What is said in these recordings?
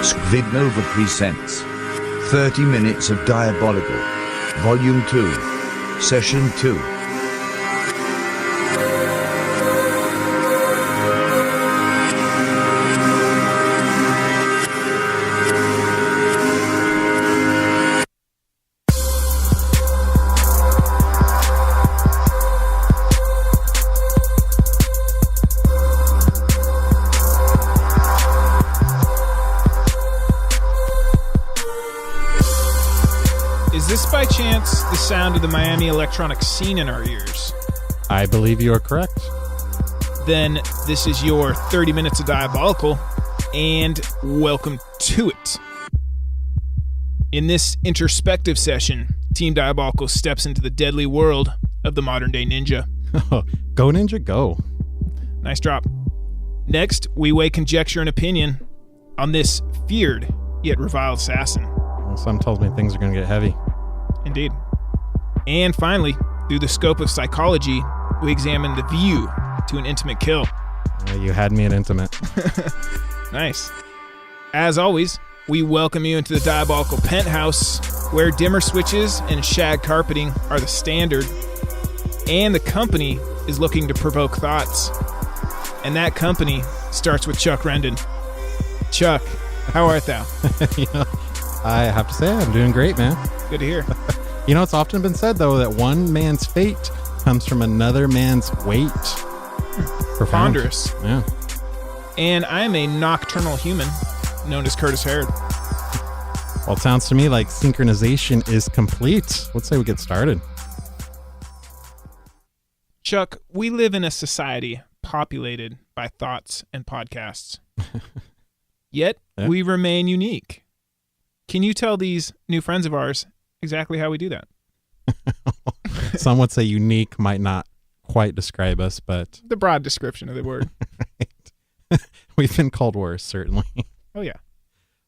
Squidnova presents 30 Minutes of Diabolical, Volume 2, Session 2. Is this by chance the sound of the Miami electronic scene in our ears? I believe you are correct. Then this is your 30 Minutes of Diabolical, and welcome to it. In this introspective session, Team Diabolical steps into the deadly world of the modern-day ninja. Go ninja, go. Nice drop. Next, we weigh conjecture and opinion on this feared yet reviled assassin. Well, something tells me things are going to get heavy. Indeed. And finally, through the scope of psychology, we examine the view to an intimate kill. You had me at intimate. Nice. As always, we welcome you into the Diabolical Penthouse, where dimmer switches and shag carpeting are the standard, and the company is looking to provoke thoughts. And that company starts with Chuck Rendon. Chuck, how art thou? I have to say, I'm doing great, man. Good to hear. It's often been said, though, that one man's fate comes from another man's weight. Profound. Ponderous. Yeah. And I am a nocturnal human known as Curtis Harrod. Well, it sounds to me like synchronization is complete. Let's say we get started. Chuck, we live in a society populated by thoughts and podcasts. Yet, we remain unique. Can you tell these new friends of ours exactly how we do that? Some would say unique might not quite describe us, but... The broad description of the word. Right. We've been called worse, certainly. Oh, yeah.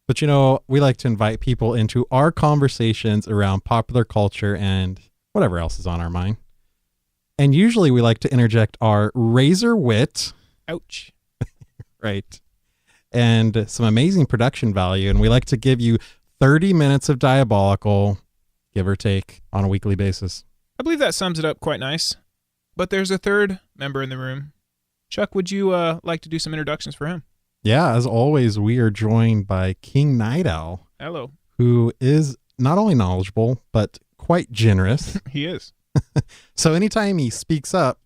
But, we like to invite people into our conversations around popular culture and whatever else is on our mind. And usually we like to interject our razor wit. Ouch. Right. And some amazing production value. And we like to give you 30 minutes of Diabolical, give or take, on a weekly basis. I believe that sums it up quite nice. But there's a third member in the room. Chuck, would you like to do some introductions for him? Yeah, as always, we are joined by King Night Owl. Hello. Who is not only knowledgeable, but quite generous. He is. So anytime he speaks up,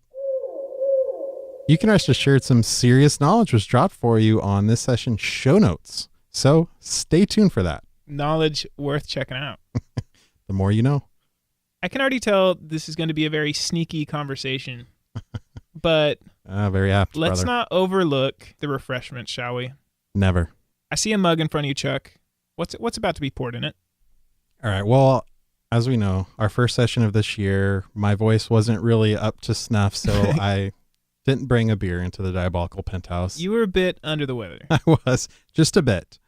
you can rest assured some serious knowledge was dropped for you on this session's show notes. So stay tuned for that. Knowledge worth checking out. The more you know. I can already tell this is going to be a very sneaky conversation. But very apt, let's brother. not overlook the refreshments, shall we? Never. I see a mug in front of you, Chuck. What's about to be poured in it? All right. Well, as we know, our first session of this year, my voice wasn't really up to snuff, so I didn't bring a beer into the Diabolical Penthouse. You were a bit under the weather. I was, just a bit.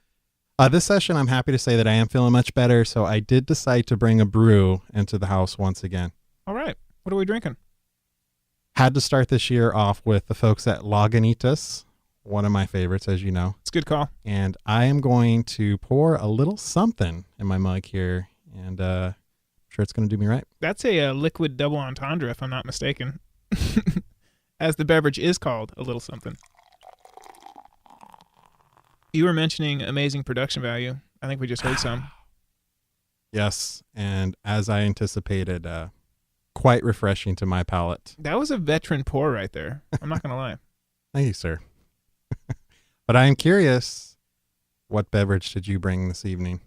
This session, I'm happy to say that I am feeling much better, so I did decide to bring a brew into the house once again. All right. What are we drinking? Had to start this year off with the folks at Lagunitas, one of my favorites, as you know. It's a good call. And I am going to pour a little something in my mug here, and I'm sure it's going to do me right. That's a liquid double entendre, if I'm not mistaken. As the beverage is called, a little something. You were mentioning amazing production value. I think we just heard some. Yes, and as I anticipated, quite refreshing to my palate. That was a veteran pour right there. I'm not going to lie. Thank you, sir. But I am curious, what beverage did you bring this evening?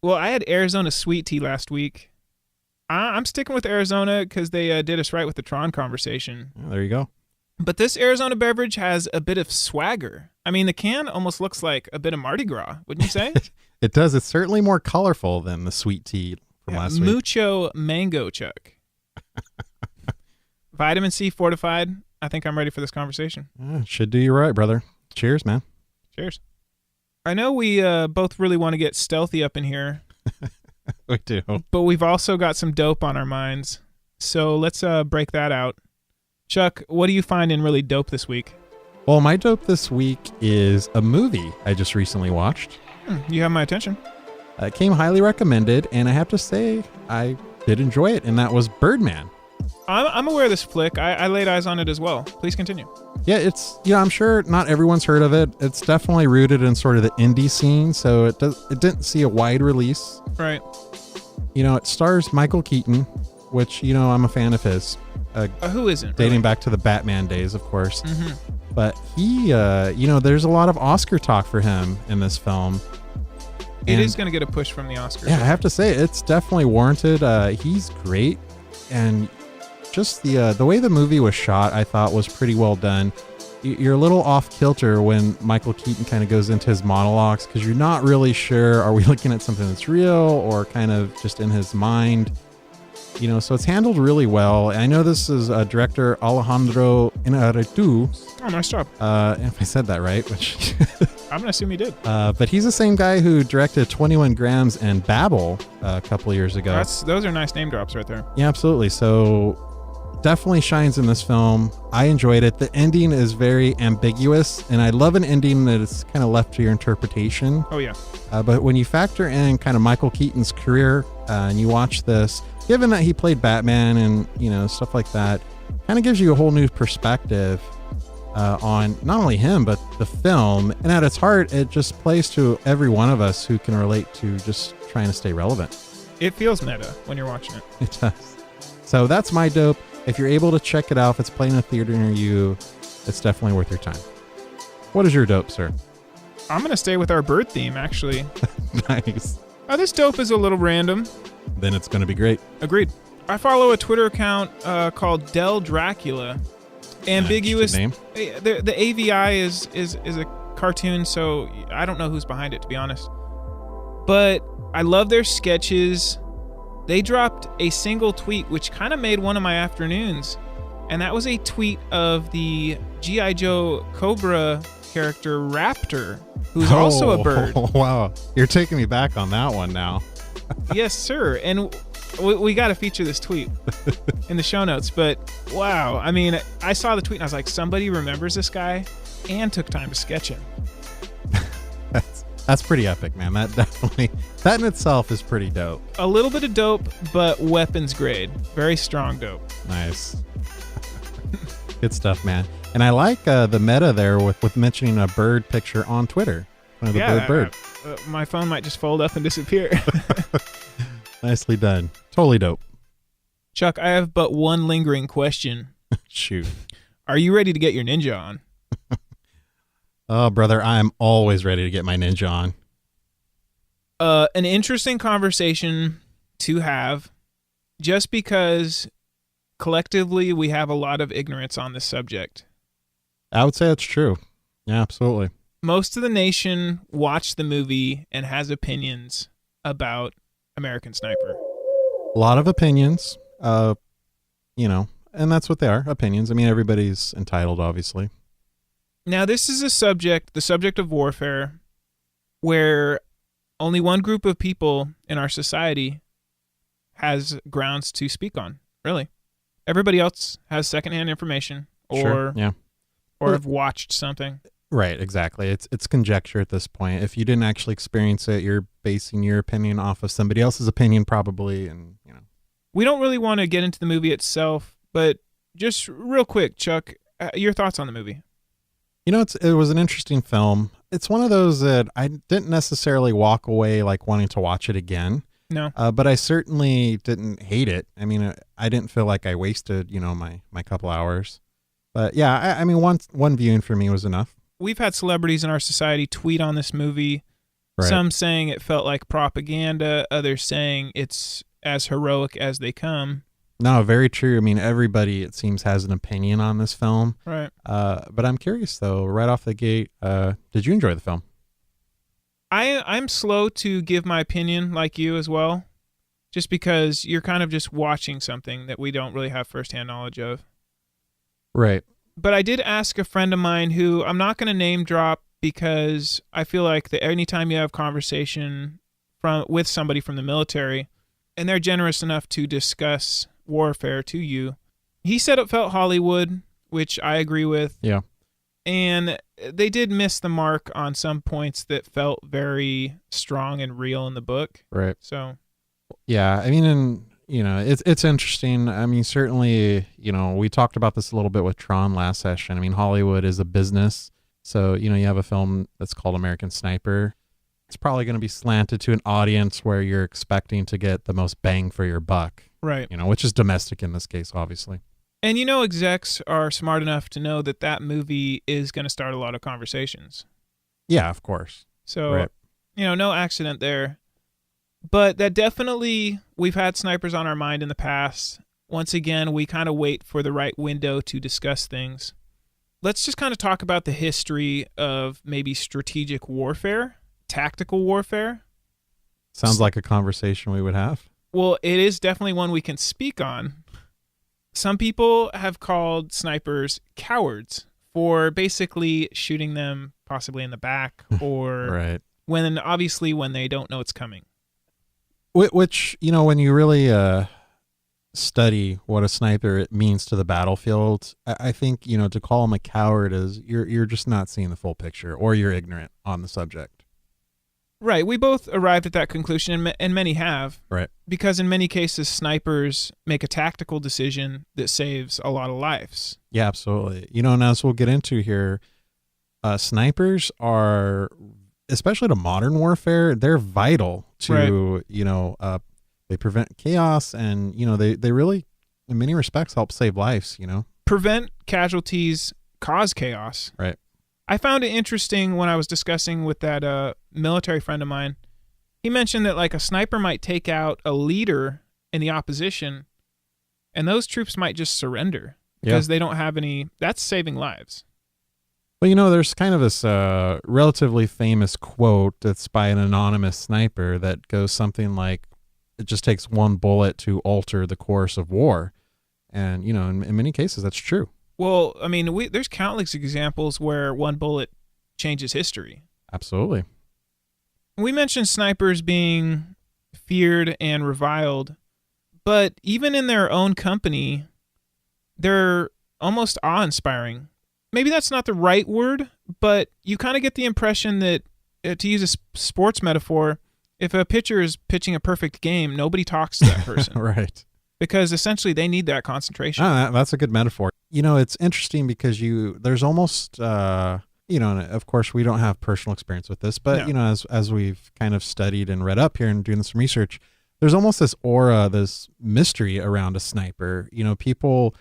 Well, I had Arizona sweet tea last week. I'm sticking with Arizona because they did us right with the Tron conversation. Oh, there you go. But this Arizona beverage has a bit of swagger. I mean, the can almost looks like a bit of Mardi Gras, wouldn't you say? It does. It's certainly more colorful than the sweet tea from last week. Mucho mango, Chuck. Vitamin C fortified. I think I'm ready for this conversation. Should do you right, brother. Cheers, man. Cheers. I know we both really want to get stealthy up in here. We do. But we've also got some dope on our minds. So let's break that out. Chuck, what do you find in really dope this week? Well, my dope this week is a movie I just recently watched. You have my attention. It came highly recommended, and I have to say I did enjoy it, and that was Birdman. I'm aware of this flick. I laid eyes on it as well. Please continue. Yeah, it's, I'm sure not everyone's heard of it. It's definitely rooted in sort of the indie scene, so it didn't see a wide release. Right. It stars Michael Keaton, which, I'm a fan of his. Who isn't? Dating really? back to the Batman days, of course. Mm-hmm. But he, there's a lot of Oscar talk for him in this film. It is going to get a push from the Oscars. Yeah, I have to say, it's definitely warranted. He's great. And just the way the movie was shot, I thought was pretty well done. You're a little off kilter when Michael Keaton kind of goes into his monologues because you're not really sure, are we looking at something that's real or kind of just in his mind? So it's handled really well. I know this is director Alejandro Inarritu. Oh, nice job. If I said that right, which I'm going to assume he did. but he's the same guy who directed 21 Grams and Babel a couple of years ago. Those are nice name drops right there. Yeah, absolutely. So definitely shines in this film. I enjoyed it. The ending is very ambiguous, and I love an ending that is kind of left to your interpretation. Oh, yeah. But when you factor in kind of Michael Keaton's career and you watch this, given that he played Batman and, stuff like that, kind of gives you a whole new perspective on not only him, but the film. And at its heart, it just plays to every one of us who can relate to just trying to stay relevant. It feels meta when you're watching it. It does. So that's my dope. If you're able to check it out, if it's playing in a theater near you, it's definitely worth your time. What is your dope, sir? I'm going to stay with our bird theme, actually. Nice. This dope is a little random. Then it's going to be great. Agreed. I follow a Twitter account called Del Dracula. Ambiguous. Name. The AVI is a cartoon, so I don't know who's behind it, to be honest. But I love their sketches. They dropped a single tweet, which kind of made one of my afternoons. And that was a tweet of the G.I. Joe Cobra character Raptor, who's also a bird. Wow. You're taking me back on that one now. Yes, sir. And we got to feature this tweet in the show notes. But wow. I mean, I saw the tweet and I was like, somebody remembers this guy and took time to sketch him. That's pretty epic, man. That in itself is pretty dope. A little bit of dope, but weapons grade. Very strong dope. Nice. Good stuff, man. And I like the meta there with mentioning a bird picture on Twitter. The bird. My phone might just fold up and disappear. Nicely done. Totally dope. Chuck, I have but one lingering question. Shoot. Are you ready to get your ninja on? Oh, brother, I'm always ready to get my ninja on. An interesting conversation to have, just because collectively we have a lot of ignorance on this subject. I would say that's true. Yeah, absolutely. Most of the nation watched the movie and has opinions about American Sniper. A lot of opinions, and that's what they are, opinions. I mean, everybody's entitled, obviously. Now, this is the subject of warfare, where only one group of people in our society has grounds to speak on, really. Everybody else has secondhand information or have watched something. Right, exactly. It's conjecture at this point. If you didn't actually experience it, you're basing your opinion off of somebody else's opinion probably, and We don't really want to get into the movie itself, but just real quick, Chuck, your thoughts on the movie? It was an interesting film. It's one of those that I didn't necessarily walk away like wanting to watch it again. No. But I certainly didn't hate it. I mean, I didn't feel like I wasted, my couple hours. But yeah, I mean, one viewing for me was enough. We've had celebrities in our society tweet on this movie. Right. Some saying it felt like propaganda. Others saying it's as heroic as they come. No, very true. I mean, everybody, it seems, has an opinion on this film. Right. But I'm curious, though, right off the gate, did you enjoy the film? I'm slow to give my opinion like you as well, just because you're kind of just watching something that we don't really have firsthand knowledge of. Right. But I did ask a friend of mine who I'm not going to name drop because I feel like that anytime you have conversation with somebody from the military and they're generous enough to discuss warfare to you, he said it felt Hollywood, which I agree with. Yeah. And they did miss the mark on some points that felt very strong and real in the book. Right. So, yeah, I mean, and it's interesting. I mean, certainly, we talked about this a little bit with Tron last session. I mean, Hollywood is a business. So, you have a film that's called American Sniper. It's probably going to be slanted to an audience where you're expecting to get the most bang for your buck. right. Which is domestic in this case, obviously. And execs are smart enough to know that that movie is going to start a lot of conversations. Yeah, of course. So, right. No accident there. But that definitely, we've had snipers on our mind in the past. Once again, we kind of wait for the right window to discuss things. Let's just kind of talk about the history of maybe strategic warfare, tactical warfare. Sounds like a conversation we would have. Well, it is definitely one we can speak on. Some people have called snipers cowards for basically shooting them possibly in the back or right. when they don't know it's coming. Which, when you really study what a sniper means to the battlefield, I think, to call him a coward is you're just not seeing the full picture, or you're ignorant on the subject. Right. We both arrived at that conclusion, and many have. Right. Because in many cases, snipers make a tactical decision that saves a lot of lives. Yeah, absolutely. And as we'll get into here, snipers are, especially to modern warfare, they're vital to, they prevent chaos, and, they really, in many respects, help save lives, Prevent casualties, cause chaos. Right. I found it interesting when I was discussing with that military friend of mine. He mentioned that like a sniper might take out a leader in the opposition, and those troops might just surrender because they don't have any. That's saving lives. Well, there's kind of this relatively famous quote that's by an anonymous sniper that goes something like, it just takes one bullet to alter the course of war. And, in many cases, that's true. Well, I mean, there's countless examples where one bullet changes history. Absolutely. We mentioned snipers being feared and reviled, but even in their own company, they're almost awe-inspiring. Maybe that's not the right word, but you kind of get the impression that, to use a sports metaphor, if a pitcher is pitching a perfect game, nobody talks to that person. Right. Because essentially they need that concentration. That's a good metaphor. It's interesting because there's almost, and of course we don't have personal experience with this, but, No. As we've kind of studied and read up here and doing some research, there's almost this aura, this mystery around a sniper. People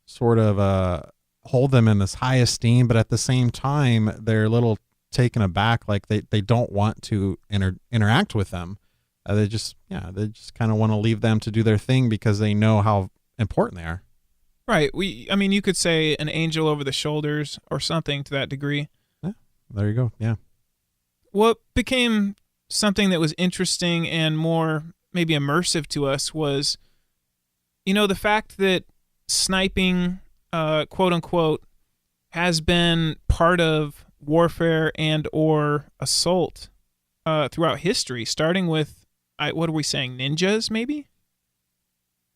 sort of hold them in this high esteem, but at the same time, they're a little taken aback, like they don't want to interact with them. They just kind of want to leave them to do their thing because they know how important they are. Right. You could say an angel over the shoulders or something to that degree. Yeah, there you go. Yeah. What became something that was interesting and more maybe immersive to us was, the fact that sniping, quote unquote, has been part of warfare and or assault throughout history, starting with, what are we saying, ninjas maybe?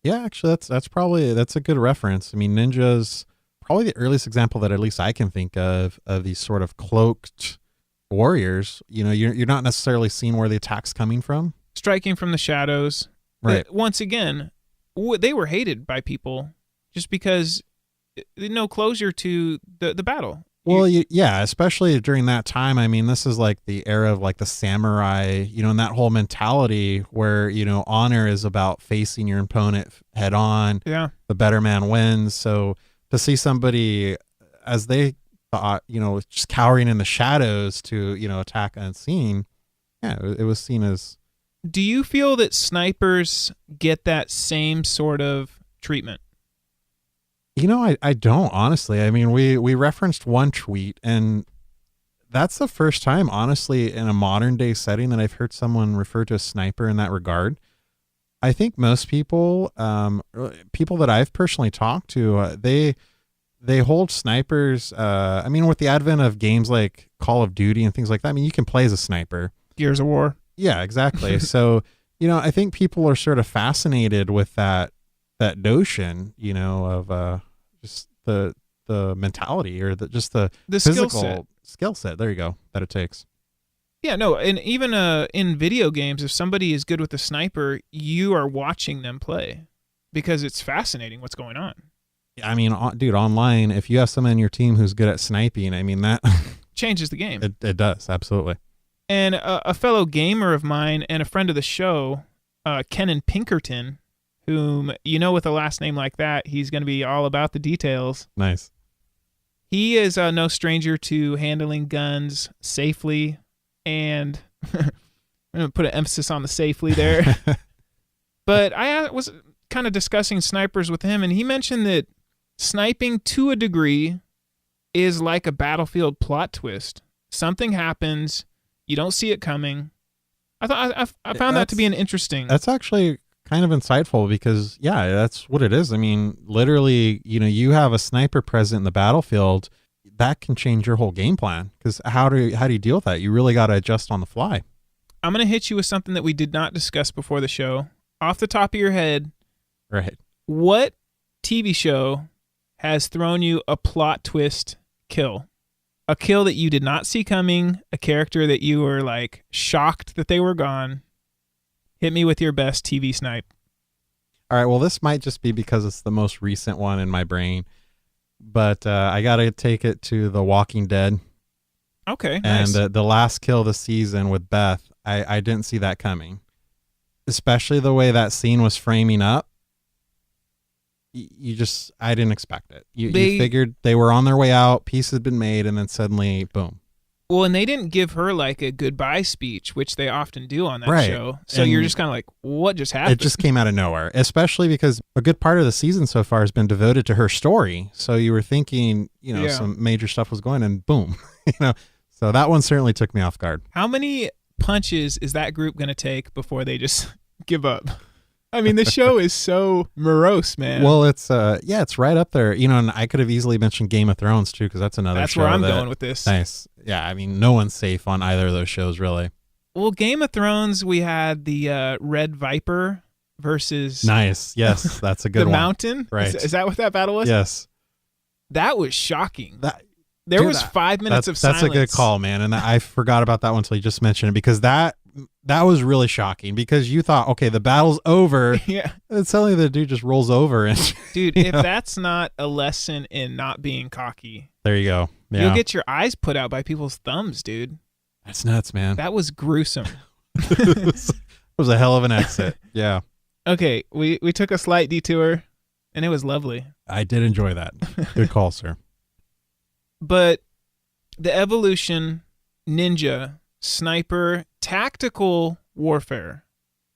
Yeah, actually, that's a good reference. I mean, ninjas, probably the earliest example that at least I can think of these sort of cloaked warriors. You're not necessarily seeing where the attack's coming from. Striking from the shadows. Right. But once again, they were hated by people just because no closure to the battle. Well, yeah, especially during that time. I mean, this is like the era of like the samurai, and that whole mentality where, honor is about facing your opponent head on. Yeah. The better man wins. So to see somebody, as they thought, just cowering in the shadows to, attack unseen, yeah, it was seen as. Do you feel that snipers get that same sort of treatment? I don't, honestly. I mean, we referenced one tweet, and that's the first time, honestly, in a modern day setting that I've heard someone refer to a sniper in that regard. I think most people, people that I've personally talked to, they hold snipers. With the advent of games like Call of Duty and things like that, you can play as a sniper. Gears of War. Yeah, exactly. So, I think people are sort of fascinated with that notion, of just the the mentality or just the skill physical set. skill set. There you go. That it takes. Yeah, no, and even in video games, if somebody is good with a sniper, you are watching them play because it's fascinating what's going on. I mean, dude, online, if you have someone in your team who's good at sniping, I mean, that changes the game. It does, absolutely. And a fellow gamer of mine and a friend of the show, Kenan Pinkerton, whom you know with a last name like that, he's going to be all about the details. Nice. He is no stranger to handling guns safely, and I'm going to put an emphasis on the safely there. But I was kind of discussing snipers with him, and he mentioned that sniping to a degree is like a Battlefield plot twist. Something happens, you don't see it coming. I found that to be an interesting. That's actually kind of insightful because, yeah, that's what it is. I mean, literally, you have a sniper present in the battlefield, that can change your whole game plan. Because how do you deal with that? You really got to adjust on the fly. I'm going to hit you with something that we did not discuss before the show. Off the top of your head, right? What TV show has thrown you a plot twist kill? A kill that you did not see coming, a character that you were like shocked that they were gone. Hit me with your best TV snipe. All right, well, this might just be because it's the most recent one in my brain, but I got to take it to The Walking Dead. Okay, nice. And the last kill of the season with Beth, I didn't see that coming, especially the way that scene was framing up. I didn't expect it. You figured they were on their way out, peace had been made, and then suddenly, boom. Well, and they didn't give her like a goodbye speech, which they often do on that show. So and you're just kind of like, what just happened? It just came out of nowhere, especially because a good part of the season so far has been devoted to her story. So you were thinking, some major stuff was going, and boom, So that one certainly took me off guard. How many punches is that group going to take before they just give up? I mean, the show is so morose, man. Well, it's right up there. And I could have easily mentioned Game of Thrones too, because that's another show. That's where I'm going with this. Nice. Yeah, I mean, no one's safe on either of those shows, really. Well, Game of Thrones, we had the Red Viper versus... Nice. Yes, that's a good the one. The Mountain? Right. Is that what that battle was? Yes. That was shocking. There was 5 minutes of silence. That's a good call, man. And I forgot about that one until you just mentioned it, because that was really shocking, because you thought, okay, the battle's over. Yeah. And suddenly the dude just rolls over. And dude, if that's not a lesson in not being cocky. There you go. Yeah. You'll get your eyes put out by people's thumbs, dude. That's nuts, man. That was gruesome. It was a hell of an exit. Yeah. Okay, we took a slight detour, and it was lovely. I did enjoy that. Good call, sir. But the evolution, ninja, sniper, tactical warfare.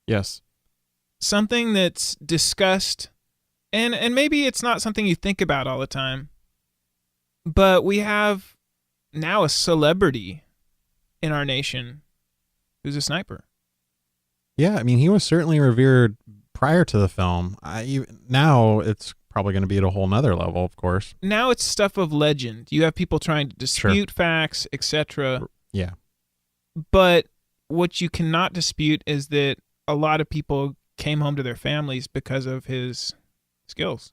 Yes. Something that's discussed, and maybe it's not something you think about all the time, but we have now a celebrity in our nation who's a sniper. Yeah, I mean, he was certainly revered prior to the film. Now it's probably going to be at a whole nother level, of course. Now it's stuff of legend. You have people trying to dispute facts, etc. Yeah. But what you cannot dispute is that a lot of people came home to their families because of his skills.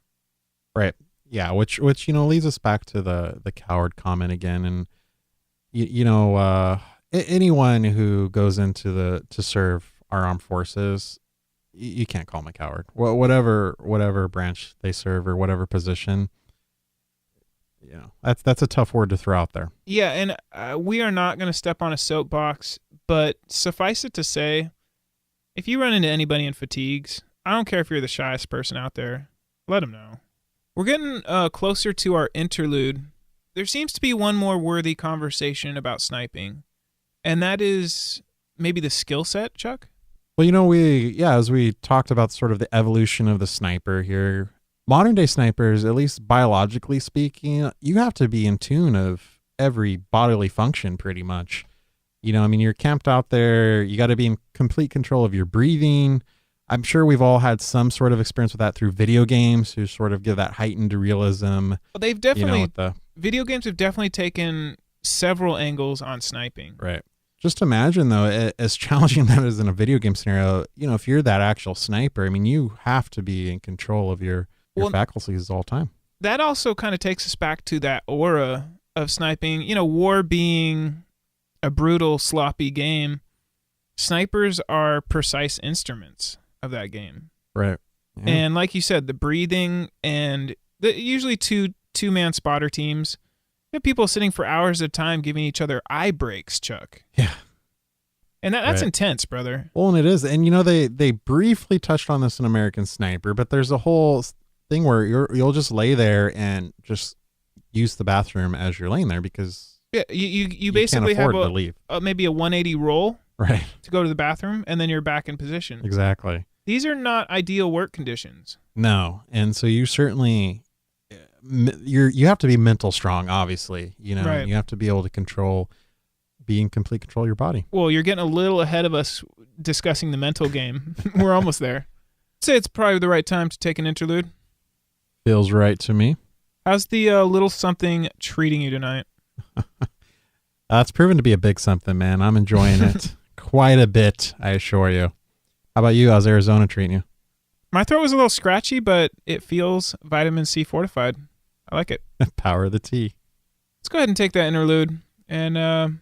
Right. Yeah, which leads us back to the coward comment again. And anyone who goes into to serve our armed forces, you can't call them a coward. Whatever branch they serve or whatever position, that's a tough word to throw out there. Yeah, and we are not going to step on a soapbox, but suffice it to say, if you run into anybody in fatigues, I don't care if you're the shyest person out there, let them know. We're getting closer to our interlude. There seems to be one more worthy conversation about sniping, and that is maybe the skill set, Chuck? Well, as we talked about sort of the evolution of the sniper here, modern day snipers, at least biologically speaking, you have to be in tune of every bodily function pretty much. You're camped out there. You got to be in complete control of your breathing. I'm sure we've all had some sort of experience with that through video games, who sort of give that heightened realism. Well, they've definitely, video games have definitely taken several angles on sniping. Right. Just imagine, though, as challenging that is in a video game scenario, if you're that actual sniper, I mean, you have to be in control of your faculties all the time. that also kind of takes us back to that aura of sniping. You know, war being a brutal, sloppy game, snipers are precise instruments of that game. Right. Yeah. And like you said, the breathing and usually two-man spotter teams, you have people sitting for hours at a time giving each other eye breaks, Chuck. Yeah. And that's Right. intense, brother. Well, and it is. And, you know, they briefly touched on this in American Sniper, but there's a whole thing where you'll just lay there and just use the bathroom as you're laying there because Yeah, you basically can't have afford to leave. Maybe a 180 roll Right. to go to the bathroom, and then you're back in position. Exactly. These are not ideal work conditions. No. And so you certainly, you have to be mental strong, obviously. You know, Right. you have to be able to be in complete control of your body. Well, you're getting a little ahead of us discussing the mental game. We're almost there. I'd say it's probably the right time to take an interlude. Feels right to me. How's the little something treating you tonight? It's proven to be a big something, man. I'm enjoying it quite a bit, I assure you. How about you? How's Arizona treating you? My throat was a little scratchy, but it feels vitamin C fortified. I like it. Power of the tea. Let's go ahead and take that interlude and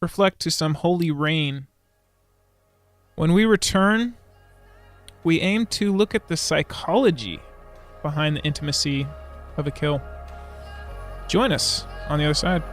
reflect to some holy rain. When we return, we aim to look at the psychology behind the intimacy of a kill. Join us on the other side.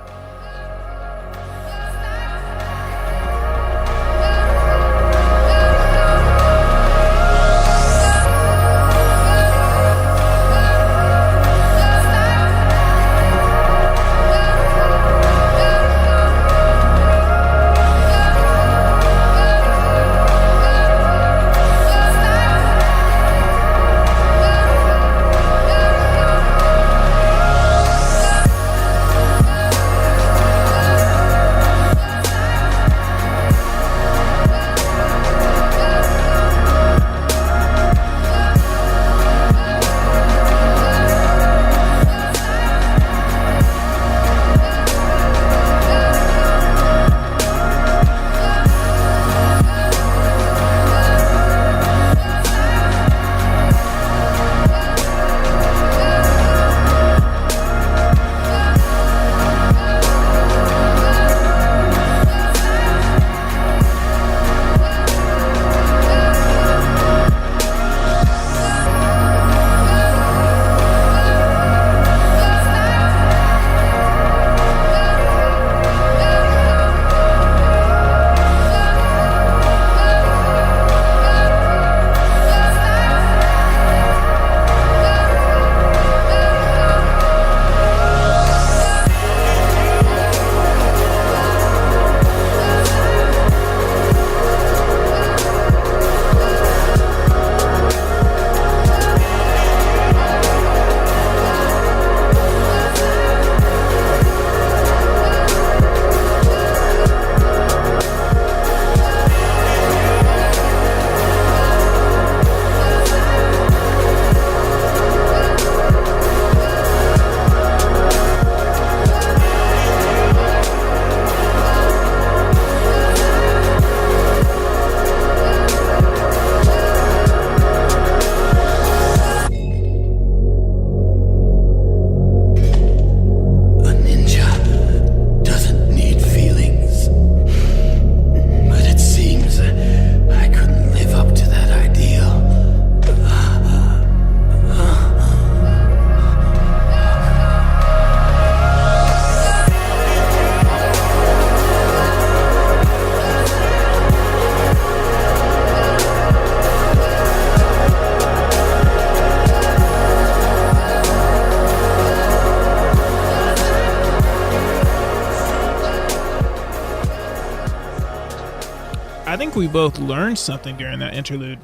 I think we both learned something during that interlude.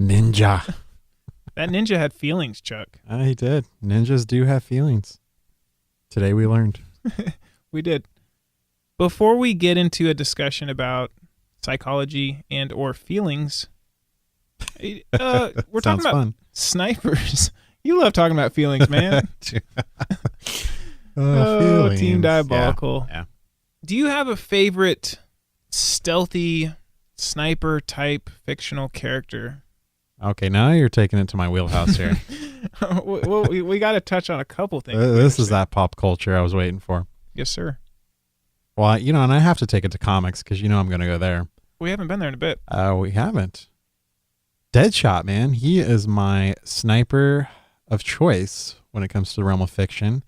Ninja. That ninja had feelings, Chuck. He did. Ninjas do have feelings. Today we learned. We did. Before we get into a discussion about psychology and or feelings, we're talking Sounds about fun. snipers. You love talking about feelings, man. Oh, Team Feelings. Diabolical. Yeah. Do you have a favorite stealthy sniper type fictional character? Okay, now you're taking it to my wheelhouse here. Well, we got to touch on a couple things. This is that pop culture I was waiting for. Yes, sir. Well, and I have to take it to comics because I'm going to go there. We haven't been there in a bit. We haven't. Deadshot, man. He is my sniper of choice when it comes to the realm of fiction.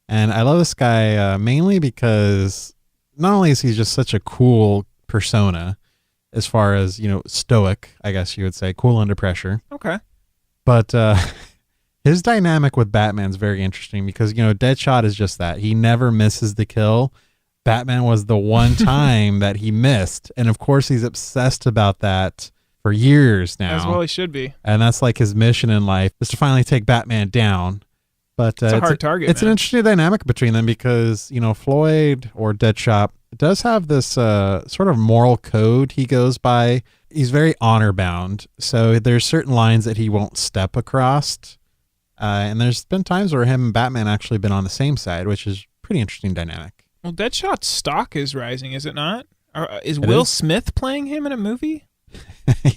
And I love this guy mainly because not only is he just such a cool persona as far as, stoic, I guess you would say, cool under pressure. Okay. But his dynamic with Batman's very interesting because, Deadshot is just that. He never misses the kill. Batman was the one time that he missed. And of course, he's obsessed about that for years now. As well he should be. And that's like his mission in life is to finally take Batman down. But it's a hard target. It's an interesting dynamic between them because, Floyd or Deadshot does have this sort of moral code he goes by. He's very honor bound. So there's certain lines that he won't step across. And there's been times where him and Batman actually been on the same side, which is pretty interesting dynamic. Well, Deadshot's stock is rising, is it not? Is Will Smith playing him in a movie?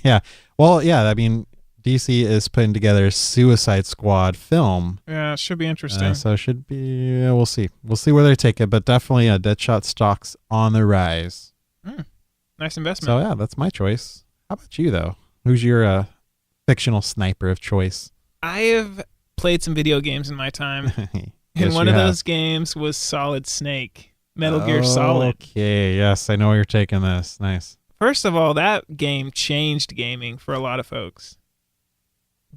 Yeah. Well, yeah. I mean, DC is putting together a Suicide Squad film. Yeah, it should be interesting. So it should be, we'll see. We'll see where they take it, but definitely Deadshot stock's on the rise. Nice investment. So yeah, that's my choice. How about you, though? Who's your fictional sniper of choice? I have played some video games in my time, Yes, and one you of have. those games was Solid Snake, Metal Gear Solid. Okay, yes, I know where you're taking this. Nice. First of all, that game changed gaming for a lot of folks.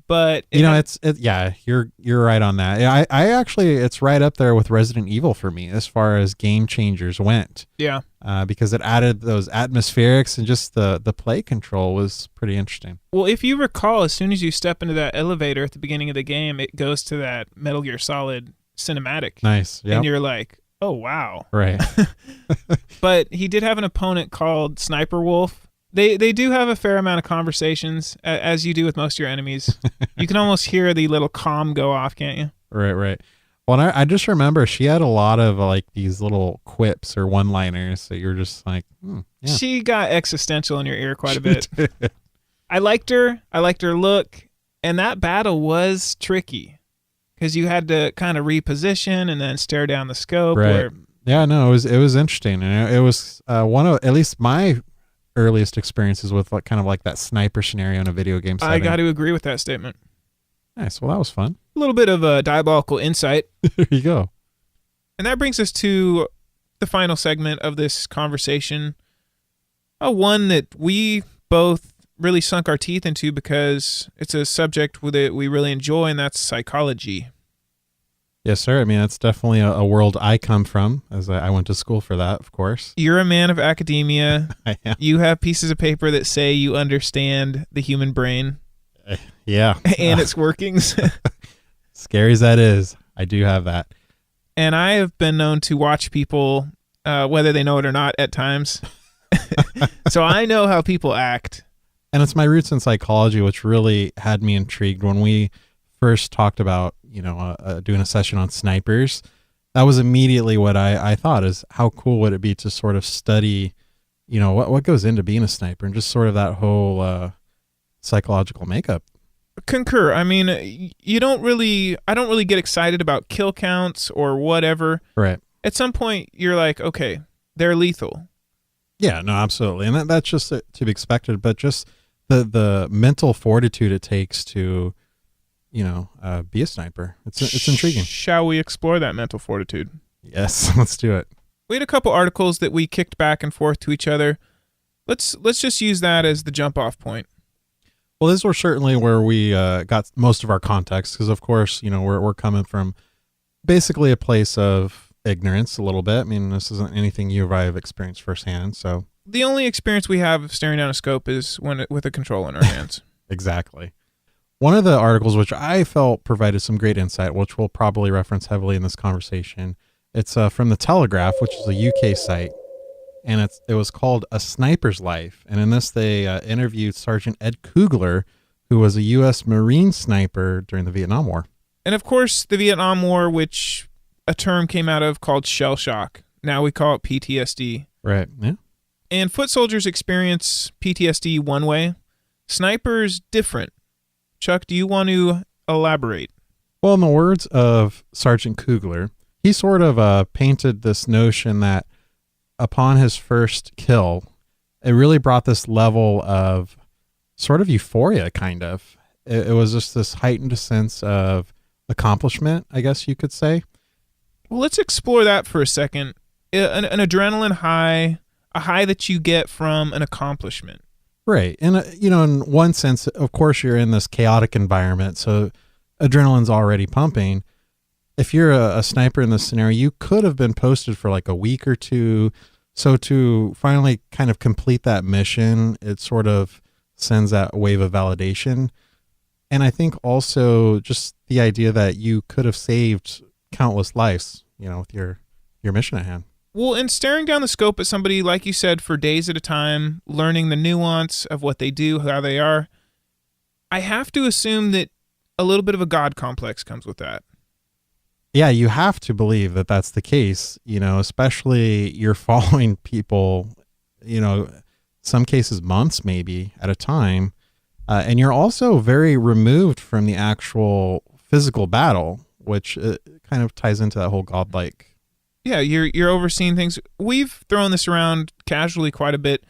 But yeah, you're right on that. Yeah, I actually, it's right up there with Resident Evil for me as far as game changers went. Yeah. Because it added those atmospherics and just the play control was pretty interesting. Well, if you recall, as soon as you step into that elevator at the beginning of the game, it goes to that Metal Gear Solid cinematic. Nice. Yeah. And you're like, oh, wow. Right. But he did have an opponent called Sniper Wolf. They do have a fair amount of conversations, as you do with most of your enemies. You can almost hear the little comm go off, can't you? Right. Well, I just remember she had a lot of like these little quips or one-liners that you're just like, yeah. She got existential in your ear quite a bit. I liked her. I liked her look. And that battle was tricky because you had to kind of reposition and then stare down the scope. Right. Yeah, no, it was interesting. And it was one of, at least my earliest experiences with like kind of like that sniper scenario in a video game setting. I got to agree with that statement. Nice. Well, that was fun. A little bit of a diabolical insight. There you go. And that brings us to the final segment of this conversation. One that we both really sunk our teeth into because it's a subject that we really enjoy, and that's psychology. Yes, sir. I mean, that's definitely a world I come from, as I went to school for that, of course. You're a man of academia. I am. You have pieces of paper that say you understand the human brain. Yeah. And its workings. Scary as that is, I do have that. And I have been known to watch people, whether they know it or not, at times. So I know how people act. And it's my roots in psychology, which really had me intrigued when we first talked about, doing a session on snipers. That was immediately what I thought is how cool would it be to sort of study, what goes into being a sniper and just sort of that whole psychological makeup. Concur. I mean, I don't really get excited about kill counts or whatever. Right. At some point, you're like, okay, they're lethal. Yeah, no, absolutely. And that's just to be expected, but just the mental fortitude it takes to, be a sniper. It's intriguing. Shall we explore that mental fortitude? Yes, let's do it. We had a couple articles that we kicked back and forth to each other. Let's just use that as the jump off point. Well, these were certainly where we got most of our context because, of course, we're coming from basically a place of ignorance a little bit. I mean, this isn't anything you or I have experienced firsthand. So the only experience we have of staring down a scope is with a control in our hands. Exactly. One of the articles which I felt provided some great insight, which we'll probably reference heavily in this conversation, it's from the Telegraph, which is a UK site, and it was called A Sniper's Life. And in this, they interviewed Sergeant Ed Kugler, who was a U.S. Marine sniper during the Vietnam War. And of course, the Vietnam War, which a term came out of called shell shock. Now we call it PTSD. Right, yeah. And foot soldiers experience PTSD one way. Snipers different. Chuck, do you want to elaborate? Well, in the words of Sergeant Kugler, he sort of painted this notion that upon his first kill, it really brought this level of sort of euphoria, kind of. It was just this heightened sense of accomplishment, I guess you could say. Well, let's explore that for a second. An adrenaline high, a high that you get from an accomplishment. Right. And, in one sense, of course, you're in this chaotic environment, so adrenaline's already pumping. If you're a sniper in this scenario, you could have been posted for like a week or two. So to finally kind of complete that mission, it sort of sends that wave of validation. And I think also just the idea that you could have saved countless lives, with your mission at hand. Well, and staring down the scope at somebody, like you said, for days at a time, learning the nuance of what they do, how they are, I have to assume that a little bit of a God complex comes with that. Yeah, you have to believe that that's the case, especially you're following people, some cases months maybe at a time. And you're also very removed from the actual physical battle, which kind of ties into that whole godlike. Yeah, you're overseeing things. We've thrown this around casually quite a bit,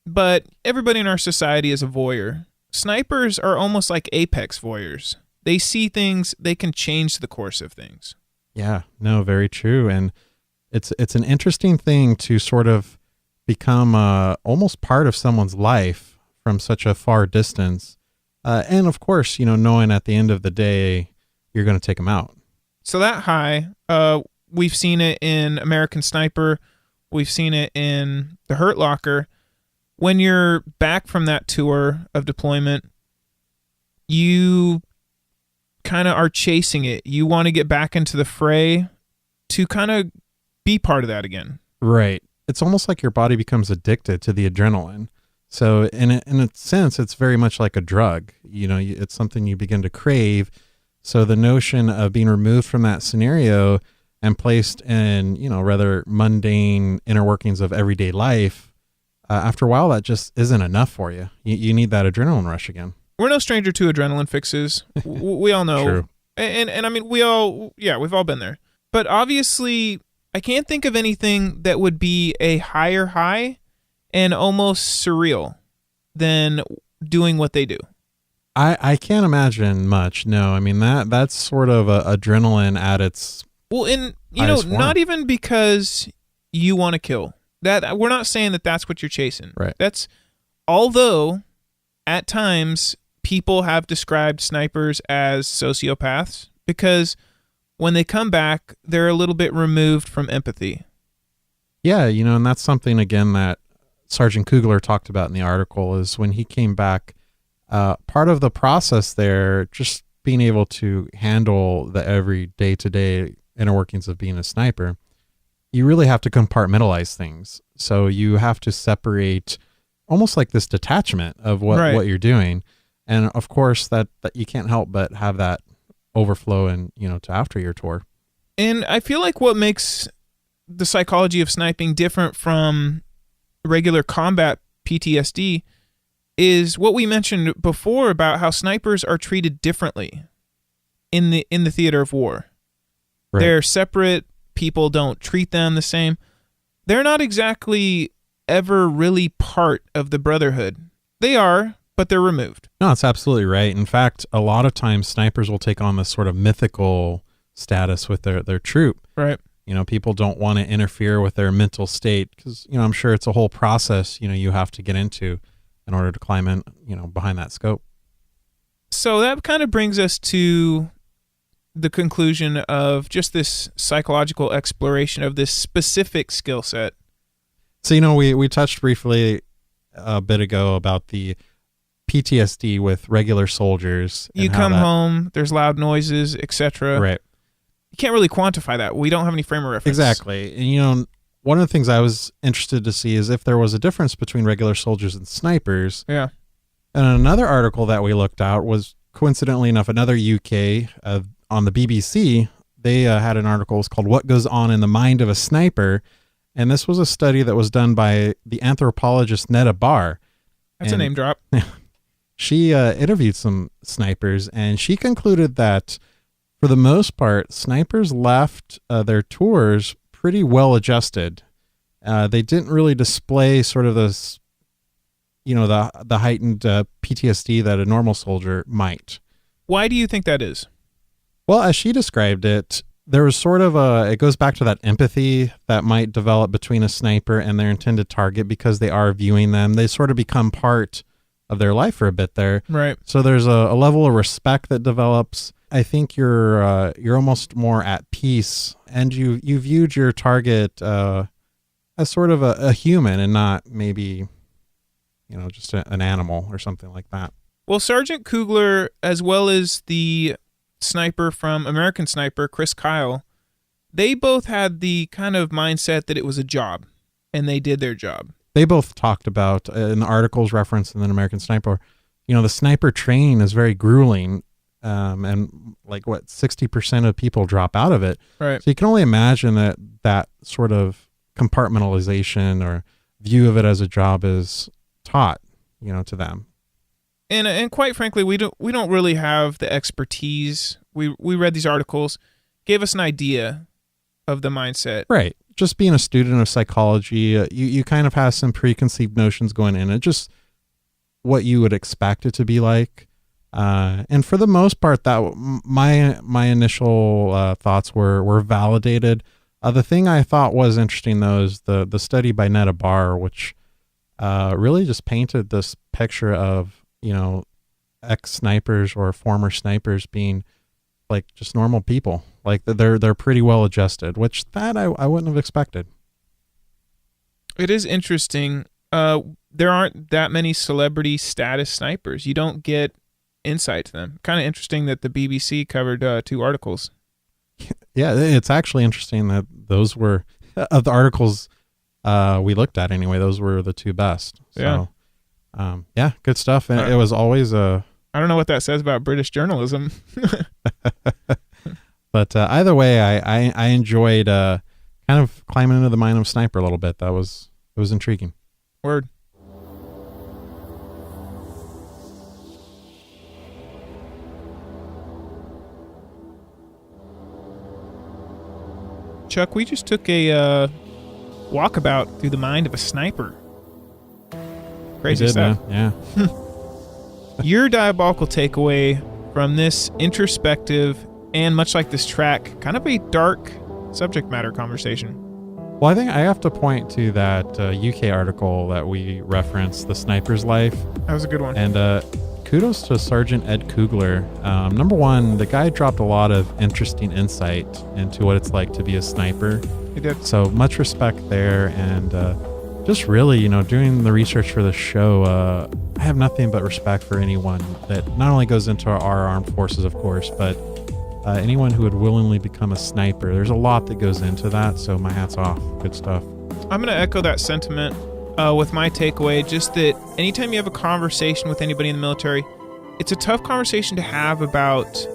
but everybody in our society is a voyeur. Snipers are almost like apex voyeurs. They see things, they can change the course of things. Yeah, no, very true. And it's an interesting thing to sort of become almost part of someone's life from such a far distance. And of course, knowing at the end of the day, you're going to take them out. So that high, we've seen it in American Sniper. We've seen it in The Hurt Locker. When you're back from that tour of deployment, you kind of are chasing it. You want to get back into the fray to kind of be part of that again. Right. It's almost like your body becomes addicted to the adrenaline. So in a sense, it's very much like a drug. It's something you begin to crave. So the notion of being removed from that scenario and placed in, rather mundane inner workings of everyday life, after a while, that just isn't enough for you. You need that adrenaline rush again. We're no stranger to adrenaline fixes. We all know. True. And I mean, we've all been there. But obviously, I can't think of anything that would be a higher high and almost surreal than doing what they do. I can't imagine much. No, I mean, that's sort of adrenaline at its well, and highest form. Not even because you want to kill. That we're not saying that that's what you're chasing. Right. That's although at times people have described snipers as sociopaths because when they come back, they're a little bit removed from empathy. Yeah, and that's something, again, that Sergeant Kugler talked about in the article is when he came back, part of the process there, just being able to handle the every day-to-day inner workings of being a sniper, you really have to compartmentalize things. So you have to separate almost like this detachment of what you're doing. And of course that you can't help but have that overflow and, to after your tour. And I feel like what makes the psychology of sniping different from regular combat PTSD is what we mentioned before about how snipers are treated differently in the theater of war. Right. They're separate. People don't treat them the same. They're not exactly ever really part of the brotherhood. They are, but they're removed. No, that's absolutely right. In fact, a lot of times snipers will take on this sort of mythical status with their troop. Right. People don't want to interfere with their mental state because, I'm sure it's a whole process, you have to get into in order to climb in, behind that scope. So that kind of brings us to the conclusion of just this psychological exploration of this specific skill set. So, we touched briefly a bit ago about the PTSD with regular soldiers. You come home, there's loud noises, etc. Right. You can't really quantify that. We don't have any frame of reference. Exactly. And, one of the things I was interested to see is if there was a difference between regular soldiers and snipers. Yeah. And another article that we looked at was, coincidentally enough, another UK on the BBC. They had an article. It was called "What Goes On in the Mind of a Sniper," and this was a study that was done by the anthropologist Netta Barr. That's a name drop. She interviewed some snipers, and she concluded that For the most part, snipers left their tours pretty well adjusted. They didn't really display sort of this, the heightened PTSD that a normal soldier might. Why do you think that is? Well, as she described it, there was sort of it goes back to that empathy that might develop between a sniper and their intended target because they are viewing them. They sort of become part of their life for a bit there. Right. So there's a level of respect that develops. I think you're almost more at peace, and you viewed your target as sort of a human and not maybe, just an animal or something like that. Well, Sergeant Kugler, as well as the sniper from American Sniper, Chris Kyle, they both had the kind of mindset that it was a job, and they did their job. They both talked about, in the articles referenced in the American Sniper, the sniper training is very grueling, and 60% of people drop out of it. Right. So you can only imagine that sort of compartmentalization or view of it as a job is taught, to them. And quite frankly, we don't really have the expertise. We read these articles, gave us an idea of the mindset. Right. Just being a student of psychology, you kind of have some preconceived notions going in. It's just what you would expect it to be like. And for the most part, that my initial thoughts were validated. The thing I thought was interesting, though, is the study by Netta Barr, which really just painted this picture of, ex-snipers or former snipers being like just normal people. Like they're pretty well adjusted, which that I wouldn't have expected. It is interesting. There aren't that many celebrity status snipers. You don't get insight to them. Kind of interesting that the BBC covered 2 articles. Yeah, it's actually interesting that those were, of the articles we looked at anyway, those were the 2 best. So, yeah, good stuff. And it was always I don't know what that says about British journalism. But either way, I enjoyed kind of climbing into the mind of Sniper a little bit. It was intriguing. Word. Chuck, we just took a walkabout through the mind of a sniper. Crazy stuff. Man. Yeah. Your diabolical takeaway from this introspective and, much like this track, kind of a dark subject matter conversation. Well, I think I have to point to that UK article that we referenced, The Sniper's Life. That was a good one. And kudos to Sergeant Ed Kugler. Number one, the guy dropped a lot of interesting insight into what it's like to be a sniper. He did. So much respect there. And just really, doing the research for the show, I have nothing but respect for anyone that not only goes into our armed forces, of course, but anyone who would willingly become a sniper. There's a lot that goes into that, so my hat's off. Good stuff. I'm going to echo that sentiment with my takeaway, just that anytime you have a conversation with anybody in the military, it's a tough conversation to have about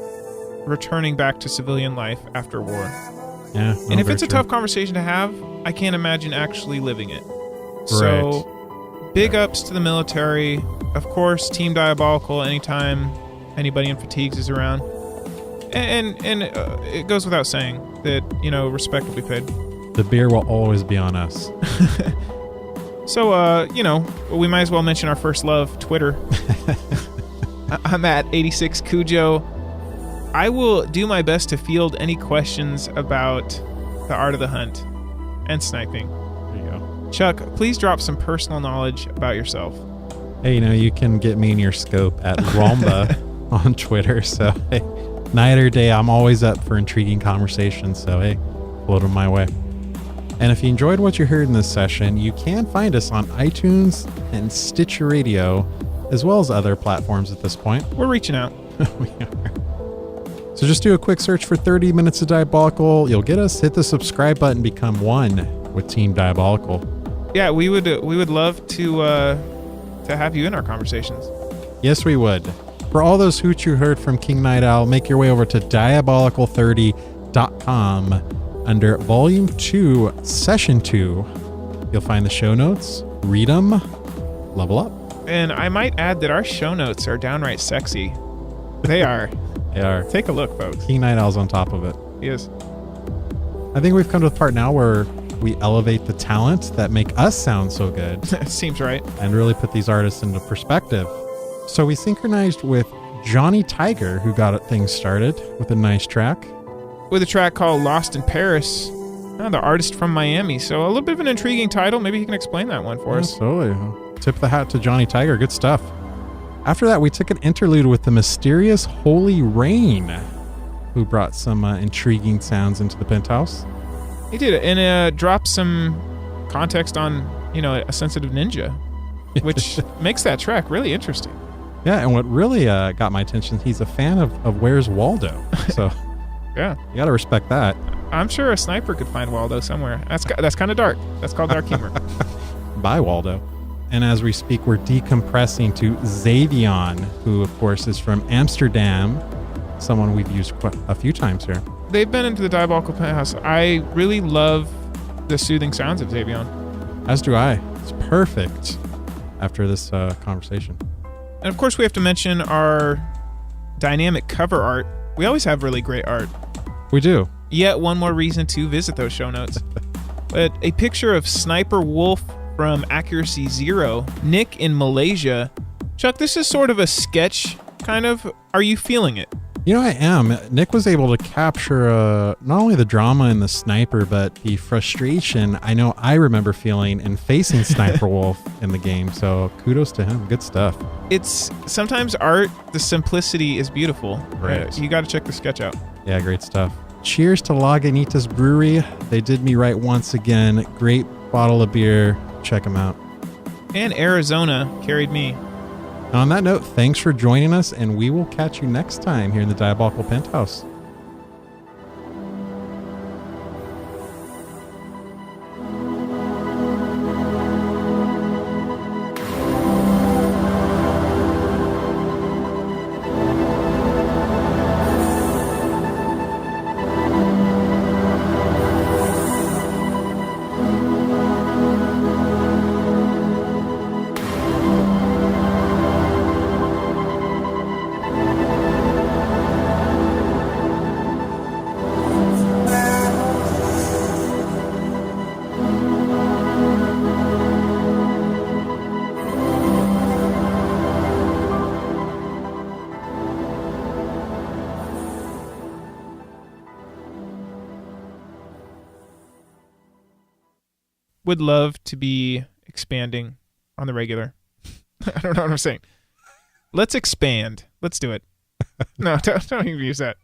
returning back to civilian life after war. Yeah. And if it's a tough conversation to have, I can't imagine actually living it. Right. So big ups to the military. Of course, Team Diabolical anytime anybody in fatigues is around. And it goes without saying that, respect will be paid. The beer will always be on us. So, we might as well mention our first love, Twitter. I'm at 86 Cujo. I will do my best to field any questions about the art of the hunt and sniping. There you go. Chuck, please drop some personal knowledge about yourself. Hey, you can get me in your scope at Romba on Twitter. So, hey, night or day, I'm always up for intriguing conversations. So, hey, float them my way. And if you enjoyed what you heard in this session, you can find us on iTunes and Stitcher Radio, as well as other platforms at this point. We're reaching out. We are. So just do a quick search for 30 Minutes of Diabolical. You'll get us. Hit the subscribe button. Become one with Team Diabolical. Yeah, we would love to have you in our conversations. Yes, we would. For all those hoots you heard from King Night Owl, make your way over to diabolical30.com under Volume 2, Session 2. You'll find the show notes. Read them. Level up. And I might add that our show notes are downright sexy. They are. They are. Take a look, folks. King Night Owl's on top of it. He is. I think we've come to the part now where we elevate the talent that make us sound so good Seems right. and really put these artists into perspective. So we synchronized with Johnny Tiger, who got things started with a nice track. With a track called Lost in Paris. Oh, the artist from Miami. So a little bit of an intriguing title. Maybe he can explain that one for us. Absolutely. Tip the hat to Johnny Tiger. Good stuff. After that, we took an interlude with the mysterious Holy Rain, who brought some intriguing sounds into the Penthouse. He did it, and dropped some context on, a sensitive ninja, which makes that track really interesting. Yeah, and what really got my attention, he's a fan of Where's Waldo. So yeah, you got to respect that. I'm sure a sniper could find Waldo somewhere. That's kind of dark. That's called dark humor. Bye, Waldo. And as we speak, we're decompressing to Xavion, who, of course, is from Amsterdam, someone we've used quite a few times here. They've been into the Diabolical Penthouse. I really love the soothing sounds of Xavion. As do I. It's perfect after this conversation. And of course, we have to mention our dynamic cover art. We always have really great art. We do. Yet one more reason to visit those show notes. But a picture of Sniper Wolf from Accuracy Zero, Nick in Malaysia. Chuck, this is sort of a sketch, kind of. Are you feeling it? I am. Nick was able to capture not only the drama in the sniper, but the frustration I know I remember feeling in facing Sniper Wolf in the game. So kudos to him. Good stuff. It's sometimes art, the simplicity is beautiful. Right. You got to check the sketch out. Yeah, great stuff. Cheers to Lagunitas Brewery. They did me right once again. Great bottle of beer. Check them out. And Arizona carried me. And on that note, thanks for joining us, and we will catch you next time here in the Diabolical Penthouse. Would love to be expanding on the regular. I don't know what I'm saying. Let's expand. Let's do it. No, don't even use that.